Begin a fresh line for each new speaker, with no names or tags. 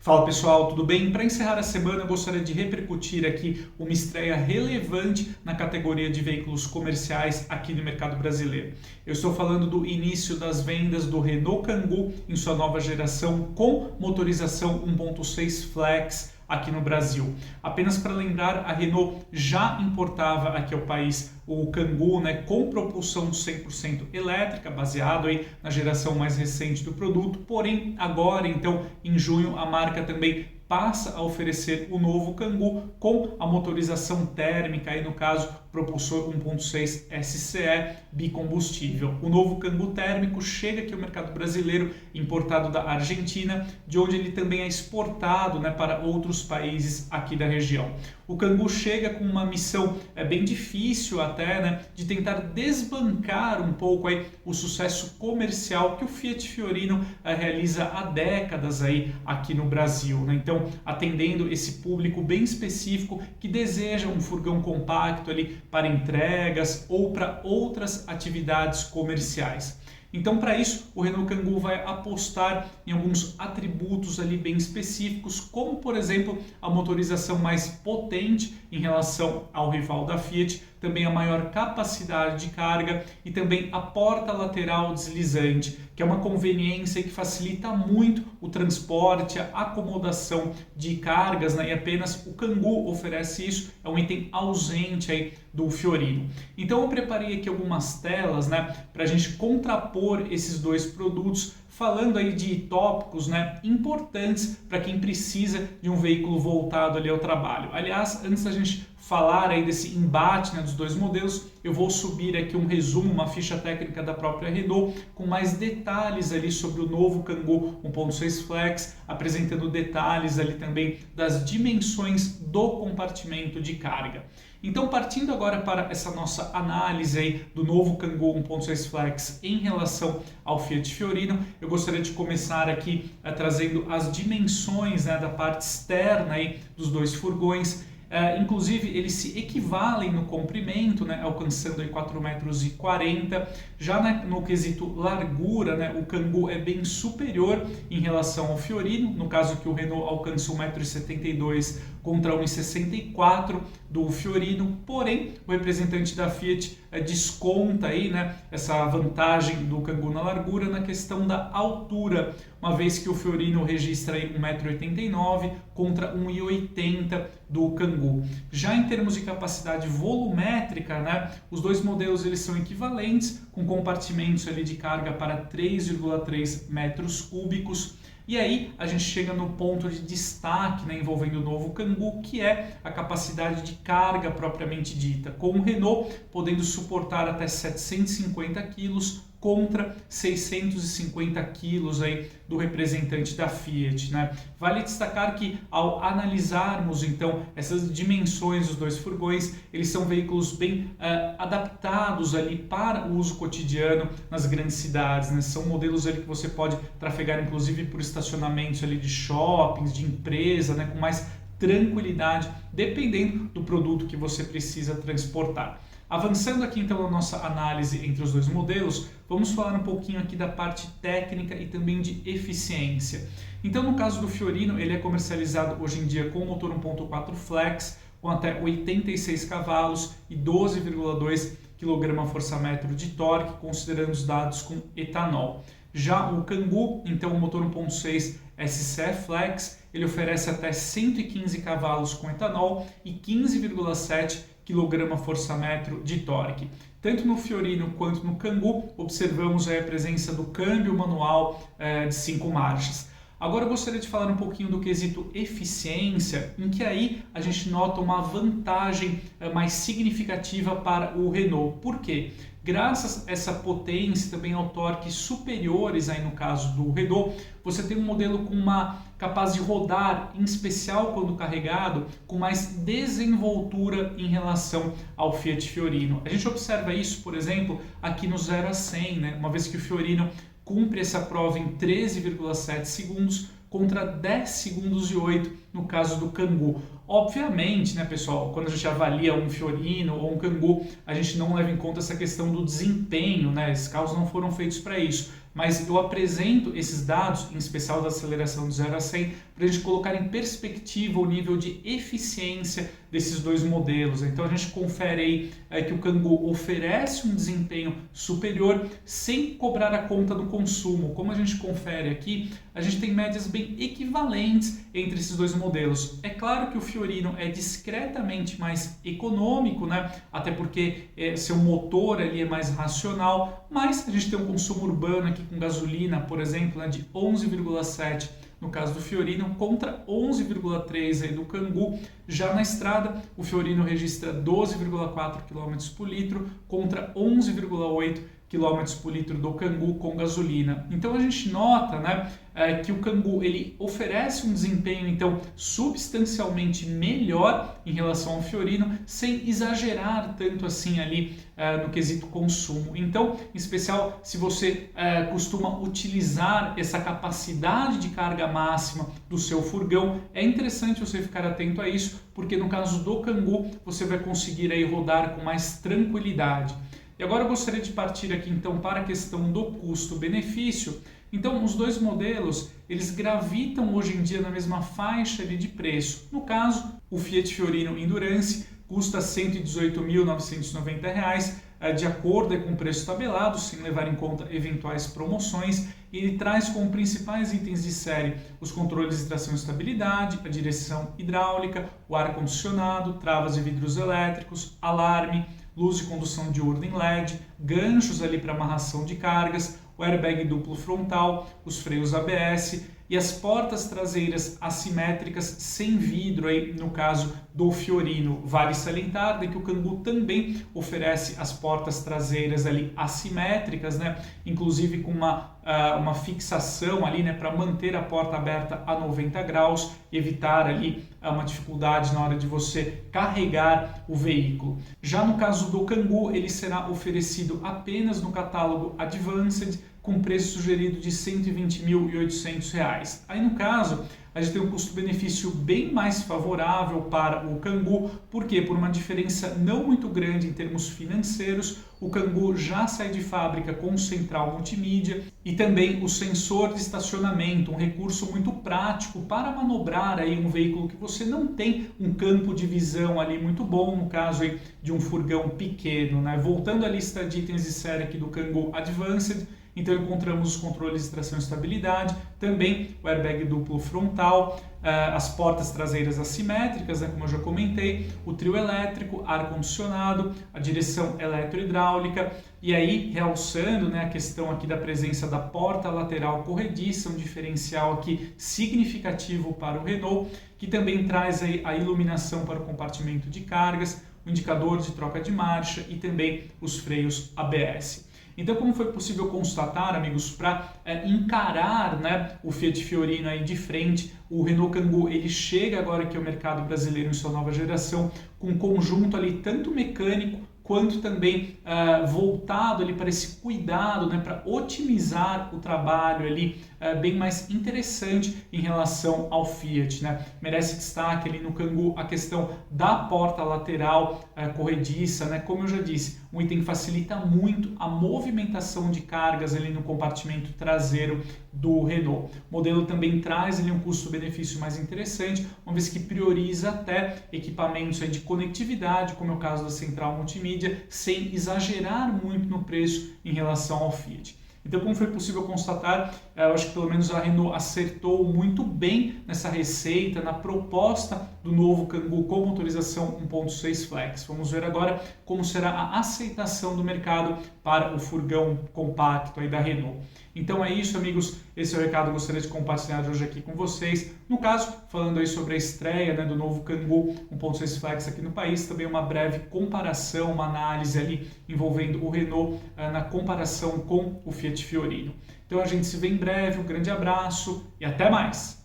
Fala pessoal, tudo bem? Para encerrar a semana, eu gostaria de repercutir aqui uma estreia relevante na categoria de veículos comerciais aqui no mercado brasileiro. Eu estou falando do início das vendas do Renault Kangoo em sua nova geração com motorização 1.6 Flex aqui no Brasil. Apenas para lembrar, a Renault já importava aqui ao país o Kangoo, com propulsão 100% elétrica, baseado aí na geração mais recente do produto, porém agora, então, em junho, a marca também passa a oferecer o novo Kangoo com a motorização térmica, aí no caso, propulsor 1.6 SCE bicombustível. O novo Kangoo térmico chega aqui ao mercado brasileiro, importado da Argentina, de onde ele também é exportado para outros países aqui da região. O Kangoo chega com uma missão bem difícil até, de tentar desbancar um pouco aí o sucesso comercial que o Fiat Fiorino realiza há décadas aí aqui no Brasil, Então, atendendo esse público bem específico que deseja um furgão compacto ali para entregas ou para outras atividades comerciais. Então, para isso, o Renault Kangoo vai apostar em alguns atributos ali bem específicos, como, por exemplo, a motorização mais potente em relação ao rival da Fiat, também a maior capacidade de carga e também a porta lateral deslizante, que é uma conveniência que facilita muito o transporte, a acomodação de cargas, e apenas o Kangoo oferece isso, é um item ausente aí do Fiorino. Então eu preparei aqui algumas telas, para a gente contrapor esses dois produtos, falando aí de tópicos importantes para quem precisa de um veículo voltado ali ao trabalho. Aliás, antes da gente falar aí desse embate dos dois modelos, eu vou subir aqui um resumo, uma ficha técnica da própria Renault, com mais detalhes ali sobre o novo Kangoo 1.6 Flex, apresentando detalhes ali também das dimensões do compartimento de carga. Então, partindo agora para essa nossa análise aí do novo Kangoo 1.6 Flex em relação ao Fiat Fiorino, eu gostaria de começar aqui trazendo as dimensões da parte externa aí dos dois furgões. Inclusive, eles se equivalem no comprimento, alcançando aí 4,40 m. Já no quesito largura, o Kangoo é bem superior em relação ao Fiorino, no caso que o Renault alcança 1,72 m contra 1,64 m do Fiorino, porém o representante da Fiat desconta aí, essa vantagem do Kangoo na largura na questão da altura, uma vez que o Fiorino registra aí 1,89 m contra 1,80 m do Kangoo. Já em termos de capacidade volumétrica, os dois modelos eles são equivalentes, com compartimentos ali de carga para 3,3 metros cúbicos. E aí a gente chega no ponto de destaque envolvendo o novo Kangoo, que é a capacidade de carga propriamente dita, com o Renault podendo suportar até 750 kg contra 650 quilos aí do representante da Fiat, Vale destacar que ao analisarmos então essas dimensões dos dois furgões, eles são veículos bem adaptados ali para o uso cotidiano nas grandes cidades, São modelos ali que você pode trafegar inclusive por estacionamentos ali de shoppings, de empresa, com mais tranquilidade, dependendo do produto que você precisa transportar. Avançando aqui então na nossa análise entre os dois modelos, vamos falar um pouquinho aqui da parte técnica e também de eficiência. Então, no caso do Fiorino, ele é comercializado hoje em dia com motor 1.4 Flex, com até 86 cavalos e 12,2 kgfm de torque, considerando os dados com etanol. Já o Kangoo, então o motor 1.6 SCE Flex, ele oferece até 115 cavalos com etanol e 15,7 kgfm de torque. Tanto no Fiorino quanto no Kangoo, observamos a presença do câmbio manual de 5 marchas. Agora eu gostaria de falar um pouquinho do quesito eficiência, em que aí a gente nota uma vantagem mais significativa para o Renault. Por quê? Graças a essa potência e também ao torque superiores aí no caso do Renault, você tem um modelo com uma capaz de rodar, em especial quando carregado, com mais desenvoltura em relação ao Fiat Fiorino. A gente observa isso, por exemplo, aqui no 0 a 100, uma vez que o Fiorino cumpre essa prova em 13,7 segundos contra 10 segundos e 8 no caso do Kangoo. Obviamente, pessoal, quando a gente avalia um Fiorino ou um Kangoo, a gente não leva em conta essa questão do desempenho, Esses carros não foram feitos para isso. mas eu apresento esses dados, em especial da aceleração de 0 a 100, para a gente colocar em perspectiva o nível de eficiência desses dois modelos. Então a gente confere aí que o Kangoo oferece um desempenho superior sem cobrar a conta do consumo. Como a gente confere aqui, a gente tem médias bem equivalentes entre esses dois modelos. É claro que o Fiorino é discretamente mais econômico, né? Até porque seu motor ali é mais racional, mas a gente tem um consumo urbano aqui com gasolina, por exemplo, né, de 11,7 no caso do Fiorino, contra 11,3 aí do Kangoo. Já na estrada, o Fiorino registra 12,4 km por litro contra 11,8 km por litro do Kangoo com gasolina. Então a gente nota, né, que o Kangoo ele oferece um desempenho então substancialmente melhor em relação ao Fiorino, sem exagerar tanto assim ali no quesito consumo. Então, em especial se você costuma utilizar essa capacidade de carga máxima do seu furgão, é interessante você ficar atento a isso, porque no caso do Kangoo você vai conseguir aí rodar com mais tranquilidade. E agora eu gostaria de partir aqui então para a questão do custo-benefício. Então, os dois modelos, eles gravitam hoje em dia na mesma faixa ali de preço. No caso, o Fiat Fiorino Endurance custa R$ 118.990, de acordo com o preço tabelado, sem levar em conta eventuais promoções. E ele traz como principais itens de série os controles de tração e estabilidade, a direção hidráulica, o ar-condicionado, travas e vidros elétricos, alarme, luz de condução diurna em LED, ganchos ali para amarração de cargas, o airbag duplo frontal, os freios ABS e as portas traseiras assimétricas sem vidro aí no caso do Fiorino. Vale salientar que o Kangoo também oferece as portas traseiras ali assimétricas, né? Inclusive com uma fixação ali, né, para manter a porta aberta a 90 graus e evitar ali uma dificuldade na hora de você carregar o veículo. Já no caso do Kangoo, ele será oferecido apenas no catálogo Advanced, com preço sugerido de R$ 120.800. Aí no caso, a gente tem um custo-benefício bem mais favorável para o Kangoo, porque por uma diferença não muito grande em termos financeiros, o Kangoo já sai de fábrica com central multimídia e também o sensor de estacionamento, um recurso muito prático para manobrar aí um veículo que você não tem um campo de visão ali muito bom, no caso aí de um furgão pequeno, né? Voltando à lista de itens de série aqui do Kangoo Advanced, então encontramos os controles de tração e estabilidade, também o airbag duplo frontal, as portas traseiras assimétricas, né, como eu já comentei, o trio elétrico, ar-condicionado, a direção eletrohidráulica, e aí realçando, né, a questão aqui da presença da porta lateral corrediça, um diferencial aqui significativo para o Renault, que também traz aí a iluminação para o compartimento de cargas, o indicador de troca de marcha e também os freios ABS. Então, como foi possível constatar, amigos, para encarar, né, o Fiat Fiorino aí de frente, o Renault Kangoo ele chega agora aqui ao mercado brasileiro em sua nova geração com um conjunto ali tanto mecânico quanto também voltado ali para esse cuidado, né, para otimizar o trabalho ali, bem mais interessante em relação ao Fiat, né? Merece destaque ali no Kangoo a questão da porta lateral corrediça, né? Como eu já disse, um item que facilita muito a movimentação de cargas ali no compartimento traseiro do Renault. O modelo também traz ali um custo-benefício mais interessante, uma vez que prioriza até equipamentos aí de conectividade, como é o caso da central multimídia, sem exagerar muito no preço em relação ao Fiat. Então, como foi possível constatar, eu acho que pelo menos a Renault acertou muito bem nessa receita, na proposta do novo Kangoo com motorização 1.6 Flex. Vamos ver agora como será a aceitação do mercado para o furgão compacto aí da Renault. Então é isso, amigos, esse é o recado que eu gostaria de compartilhar hoje aqui com vocês. No caso, falando aí sobre a estreia, né, do novo Kangoo 1.6 Flex aqui no país, também uma breve comparação, uma análise ali envolvendo o Renault na comparação com o Fiat Fiorino. Então a gente se vê em breve, um grande abraço e até mais!